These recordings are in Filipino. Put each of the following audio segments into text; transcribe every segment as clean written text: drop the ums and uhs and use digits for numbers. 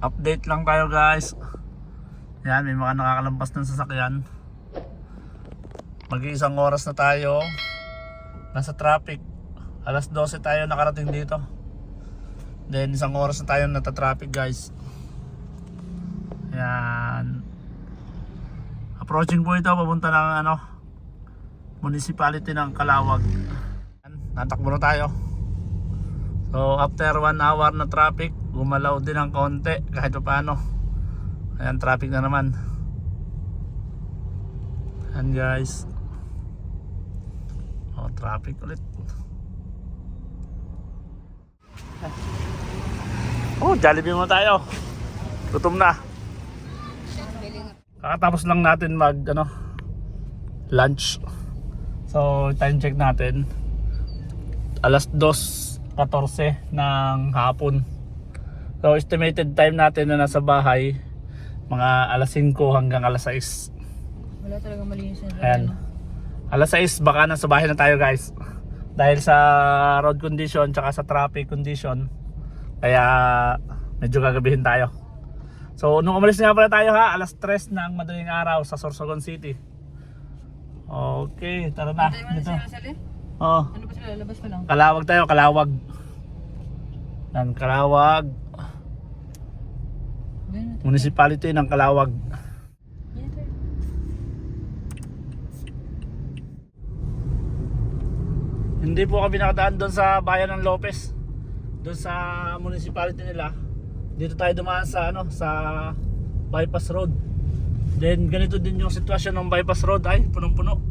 Update lang tayo guys. Yan, may mga nakakalampas ng sasakyan. Mag-iisang oras na tayo nasa traffic. Alas 12 tayo nakarating dito. Then isang oras na tayo nata-traffic guys. Yan. Approaching po ito papunta ng municipality ng Calawag. Natakbo na tayo. So after 1 hour na traffic, gumalaw din ng konti kahit paano. Ayan, traffic na naman. Ayan guys. Oh, traffic ulit. Oh, Jollibee muna tayo. Gutom na. Kakatapos lang natin lunch. So time check natin, alas 2:14 ng hapon. So estimated time natin na nasa bahay mga alas 5 hanggang alas 6. Wala talaga malinis na. Ayan. Alas 6 baka nasa bahay na tayo guys. Dahil sa road condition tsaka sa traffic condition. Kaya medyo gagabihin tayo. So nung umalis nga pala tayo alas 3 ng madaling araw sa Sorsogon City. Okay, tara na. Dito. Oh. Ano ba sila? Labas pa lang. Calawag tayo, Calawag. Ng Calawag. Municipality ng Calawag. Hindi po kami nakadaan doon sa bayan ng Lopez. Doon sa municipality nila. Dito tayo dumaan sa sa bypass road. Then ganito din yung sitwasyon ng bypass road, ay punong-puno.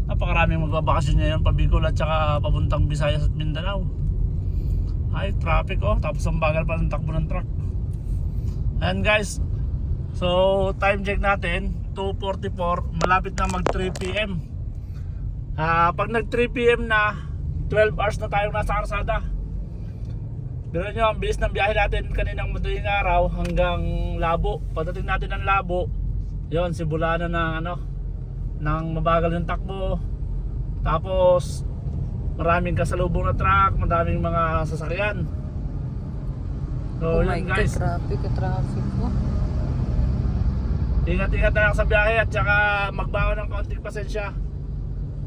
Napakaraming magbabakasyon ngayon pa Bicol at saka papuntang Visayas at Mindanao. Ay, traffic tapos ang bagal pa ng takbo ng truck. Ayan guys. So, time check natin 2:44, malapit na mag 3 PM. Pag nag 3 PM na, 12 hours na tayong nasa karsada. Pero nyo, ang bilis ng biyahe natin kaninang madaling araw hanggang Labo. Pagdating natin ng Labo, yon, sibula na ng mabagal yung takbo. Tapos maraming kasalubong na truck, madaming mga sasakyan. So yun guys, traffic mo. ingat-ingat na lang sa biyahe at saka magbaon ng kaunting pasensya.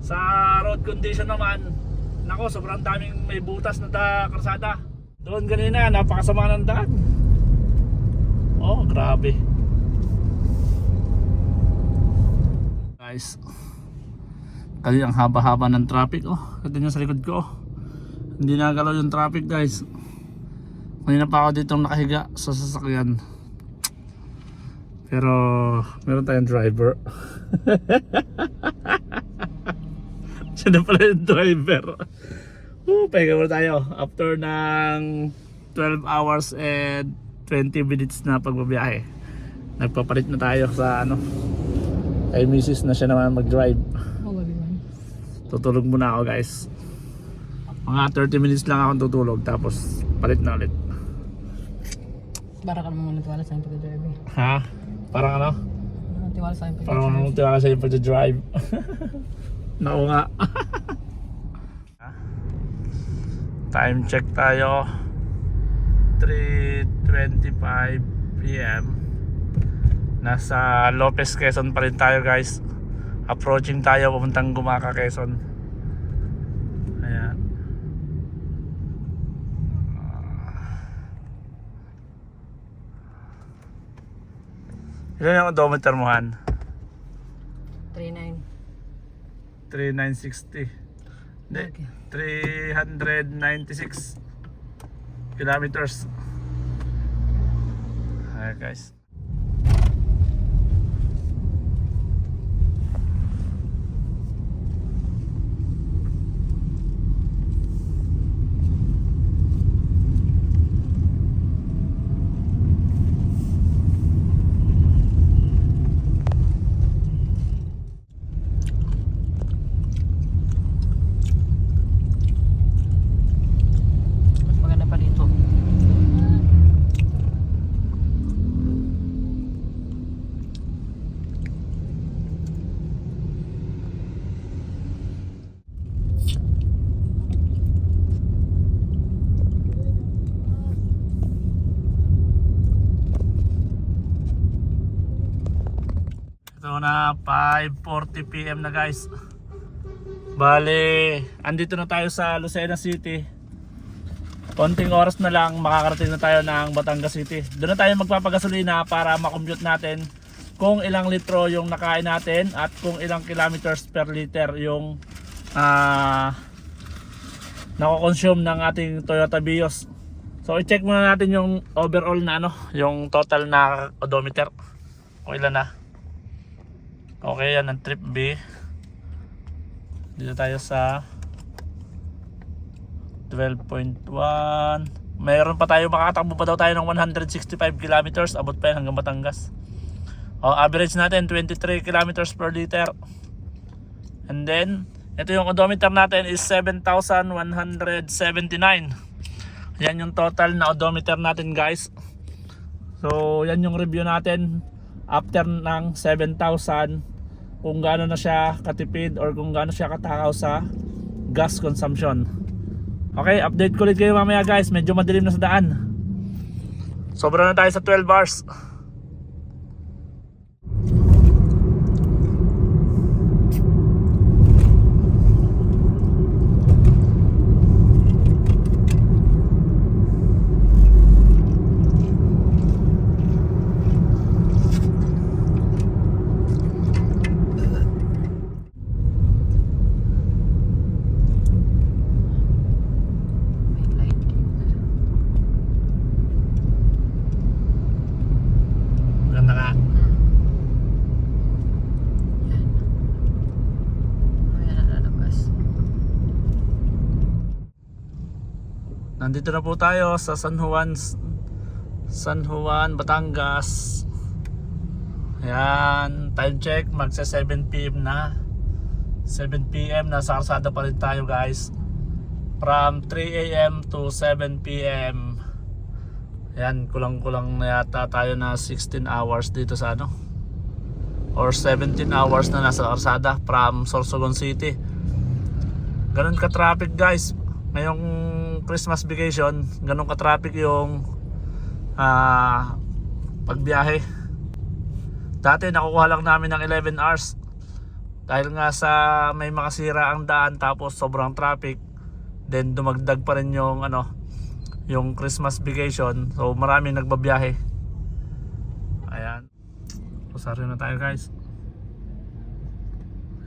Sa road condition naman, nako, sobrang daming may butas na karsada. Doon kanina, napakasama ng daan. Oh, grabe. Guys, kasi ang haba-haba ng traffic. Kasi nyo sa likod ko. Hindi nagalaw yung traffic guys. Kanina pa ako dito nakahiga sa sasakyan. Pero meron tayong driver. Siya na pala yung driver. Pahinga muna tayo. After ng 12 hours and 20 minutes na pagbabiyahe, nagpapalit na tayo sa kay Mrs. na siya naman mag-drive. Tutulog muna ako guys. Mga 30 minutes lang akong tutulog, tapos palit na ulit. Para ka naman natiwala sa akin pag-drive. Ha? Parang Natiwala sa akin pag-drive. Parang natiwala sa yung pag-drive. Naku nga. Time check tayo, 3:25 PM. Nasa Lopez, Quezon pa rin tayo guys. Approaching tayo papuntang Gumaca, Quezon. Ayan. Ilan yung odometer mo, Han? 39. 3960. Hindi, Okay. 396 kilometers. Ayan guys. So na 5:40 PM na guys. Bale, andito na tayo sa Lucena City. Konting oras na lang makakarating na tayo ng Batangas City. Doon na tayo magpapagasolina para makompute natin kung ilang litro yung nakain natin at kung ilang kilometers per liter yung nako-consume ng ating Toyota Vios. So i-check muna natin yung overall na yung total na odometer. Kung ilan na. Okay, yan ang trip B. Dito tayo sa 12.1. Mayroon pa tayo, makakatakbo pa daw tayo ng 165 kilometers. Abot pa yan hanggang Batangas. Average natin 23 kilometers per liter. And then ito yung odometer natin is 7,179. Yan yung total na odometer natin guys. So yan yung review natin after ng 7,000, kung gaano na siya katipid or kung gaano siya katakaw sa gas consumption. Okay, update ko ulit kayo mamaya guys. Medyo madilim na sa daan. Sobra na tayo sa 12 hours. Nandito na po tayo sa San Juan, Batangas. Ayan, time check, magsa 7 PM na. 7 PM, nasa karsada pa rin tayo guys. From 3 AM to 7 PM. Ayan, kulang-kulang na yata tayo na 16 hours dito sa or 17 hours na nasa karsada from Sorsogon City. Ganun ka-traffic guys. Ngayong Christmas vacation, ganun ka-traffic yung pagbiyahe. Dati nakukuha lang namin ng 11 hours dahil nga sa may makasira ang daan tapos sobrang traffic. Then dumagdag pa rin yung yung Christmas vacation. So maraming nagbabiyahe. Ayan. Pusaryo na tayo guys.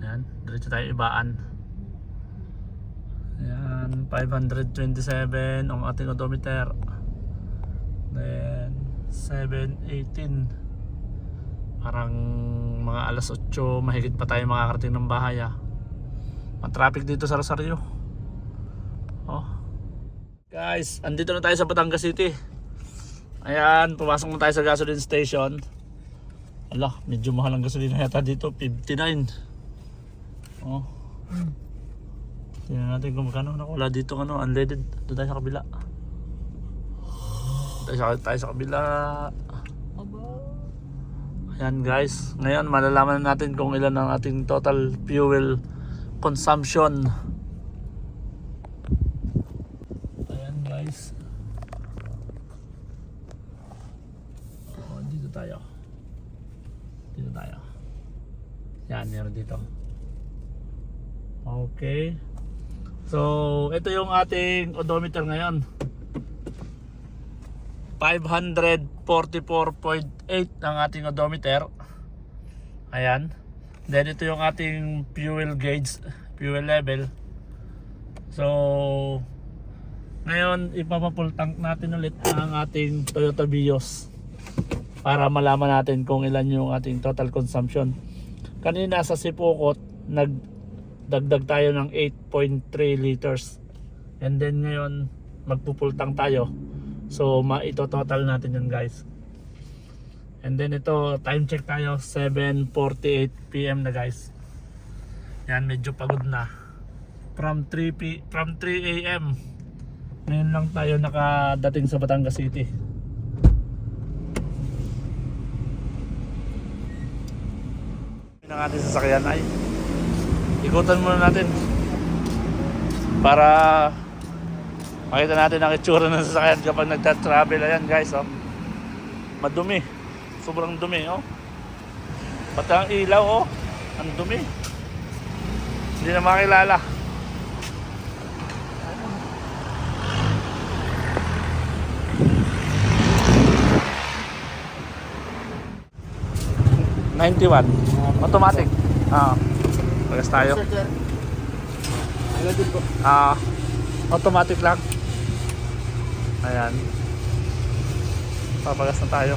Ayan, diretso tayo ibaan. Ayan, 527 ang ating odometer. Then 7:18. Parang mga alas 8 mahigit pa tayo makakarating ng bahay. Matraffic dito sa Rosario. Guys, andito na tayo sa Batangas City. Ayan, pumasok na tayo sa gasoline station. Ala, medyo mahal ang gasolina yata dito, 59. Tingnan natin kung magkano. Wala dito unleaded. Doon tayo sa kabila. Tayo sa kabila. Ayan guys. Ngayon malalaman natin kung ilan ang ating total fuel consumption. Ayan guys. Dito tayo. Yan, meron dito. Okay. So, ito yung ating odometer ngayon. 544.8 ang ating odometer. Ayan. Then ito yung ating fuel gauge, fuel level. So, ngayon ipapafull tank natin ulit ang ating Toyota Vios para malaman natin kung ilan yung ating total consumption. Kanina sa Sipokot, nagdagdag tayo ng 8.3 liters. And then ngayon, magpupultang tayo. So, maito-total natin yun guys. And then ito, time check tayo, 7:48 PM na guys. Yan, medyo pagod na. From 3 AM. Ngayon lang tayo nakadating sa Batangas City. Ang ating sasakyan ay ikutan muna natin para makita natin ang itsura ng sasakyan kapag nagta-travel. Ayan guys, madumi, sobrang dumi. Pati ang ilaw, oh. Ang dumi. Hindi na makilala. $91. Automatic. Pagas tayo. Automatic lang. Ayan. Papagas na tayo.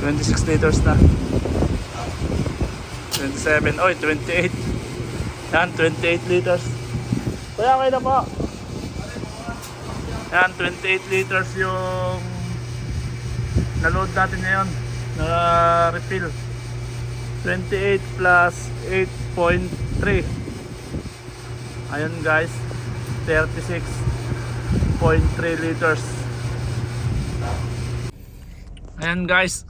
$26 liters na. 27. Oy, 28. Yan, 28 liters. Kaya okay na po. Yan, 28 liters yung na-load natin ngayon. Na-refill. 28 plus 8.3. Ayun guys, 36.3 liters. Ayan guys,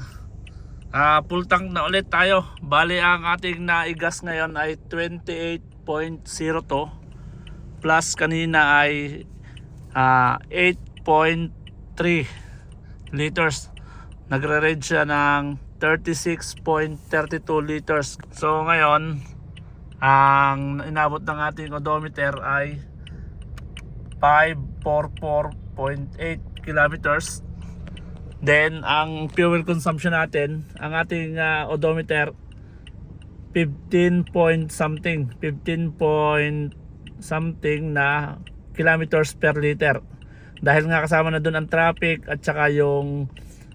full tank na ulit tayo. Bali ang ating naigas ngayon ay 28.02 plus kanina ay 8.3 liters. Nagre-range siya ng 36.32 liters. So ngayon, ang inabot ng ating odometer ay 544.8 kilometers. Then ang fuel consumption natin, ang ating odometer 15 point something na kilometers per liter. Dahil nga kasama na doon ang traffic at saka yung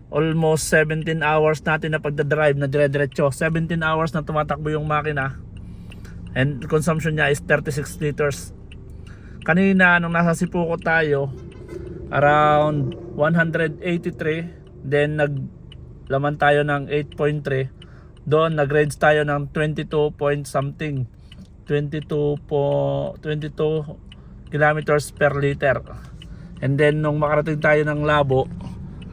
almost 17 hours natin na pagdadrive na dire-diretso. 17 hours na tumatakbo yung makina. And consumption niya is 36 liters. Kanina nung nasa Sipuko tayo, around 183, then naglaman tayo ng 8.3. Doon nag-range tayo ng 22 point something, 22 kilometers per liter. And then nung makarating tayo ng Labo,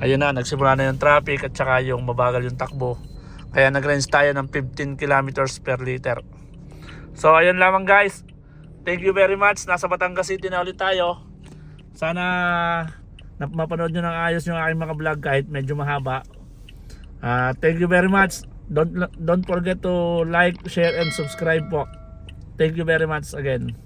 ayun na, nagsimula na yung traffic at saka yung mabagal yung takbo. Kaya nag-range tayo ng 15 kilometers per liter. So ayun lamang guys. Thank you very much. Nasa Batangas City na ulit tayo. Sana mapanood nyo ng ayos yung aking mga vlog kahit medyo mahaba. Thank you very much. Don't forget to like, share and subscribe po. Thank you very much again.